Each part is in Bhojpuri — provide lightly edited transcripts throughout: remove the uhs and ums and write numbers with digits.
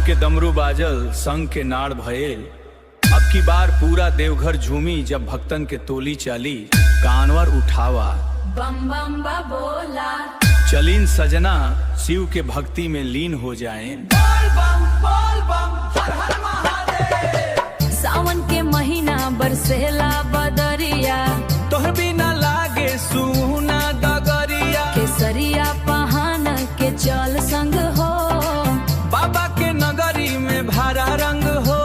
सावन के डमरू बाजल, संग के नाड़ भयल। अब की बार पूरा देवघर झूमी, जब भक्तन के टोली चली, कांवर उठावा बम बम बा बोला। चलीन सजना, शिव के भक्ति में लीन हो जाएं। बोल बम हर हर महादेव। सावन के महीना बरसेला बदरिया, तोहर बिना लागे सुना डगरिया। केसरिया पहान के चल संग हो, बाबा के नगरी में भरा रंग हो।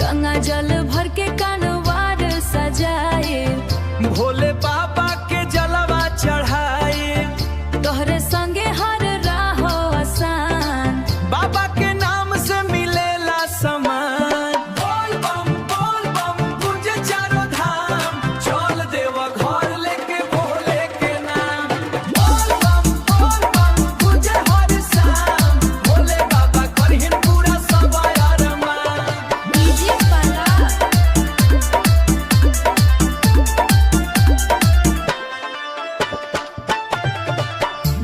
गंगा जल भर के कानवार सजाए, भोले बाबा के जलवा चढ़ाए। तोहरे संगे हर राह आसान, बाबा के नाम से मिलेला समान। बोल बम गुंजे चारों धाम, चल देवा घर लेके भोले के नाम। बोल बम गुंजे हर शाम, भोले बाबा करहिन पूरा सब अरमान। डीजे पाला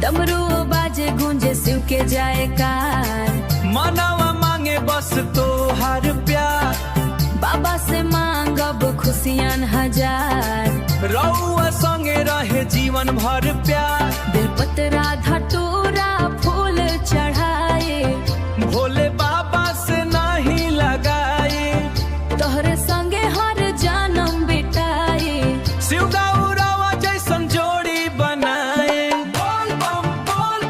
डमरू बाजे गूंजे शिव के जाए कार। मनवा मांगे बस तोहार प्यार। बाबा से मांगब खुशियान हजार, रउआ संगे रहे जीवन भर प्यार। बेलपतरा धतूरा फूल चढ़ाए, भोले बाबा से नहीं लगाए। तोहरे संगे हर जन्म बिताए। शिव गौरवा जैसन जोड़ी बनाए। बोल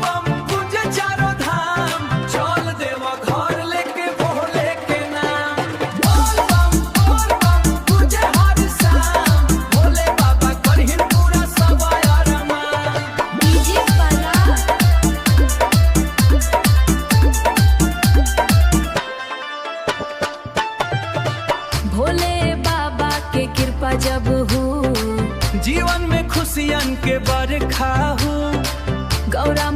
बम गुंजे चारों धाम, चल देवा घर लेके भोले के नाम। बोल बम गुंजे हर शाम, भोले बाबा करहिन पूरा सब अरमान। डीजे पाला भोले बाबा के कृपा जब हो, जीवन में खुशियन के बरखा हो। गौरा